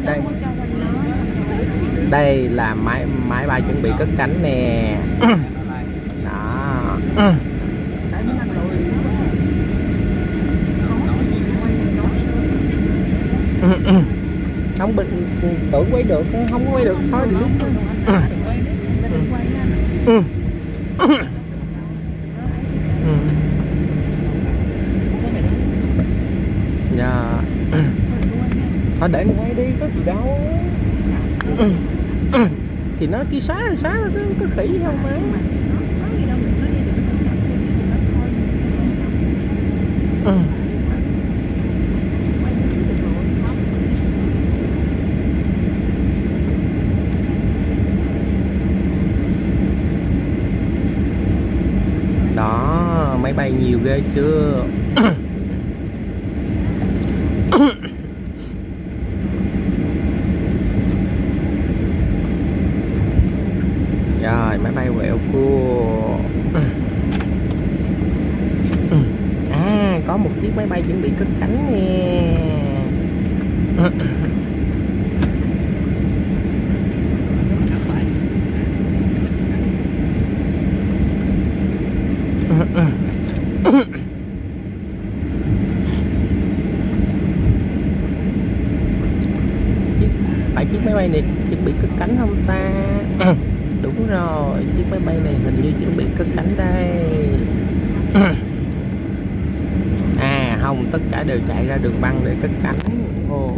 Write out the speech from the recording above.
đây đây là máy bay chuẩn bị cất cánh nè. Đó. Không bình tưởng quay được, không có quay được thôi delete. Dạ. Thôi để nó quay đi, có gì đâu. Thì nó kia xóa rồi có khỉ gì không má. Đó, máy bay nhiều ghê chưa. Rồi máy bay quẹo cua. À, có một chiếc máy bay chuẩn bị cất cánh nè. Phải chiếc máy bay này chuẩn bị cất cánh không ta? Đúng rồi, chiếc máy bay này hình như chuẩn bị cất cánh đây. À không, tất cả đều chạy ra đường băng để cất cánh. Ồ.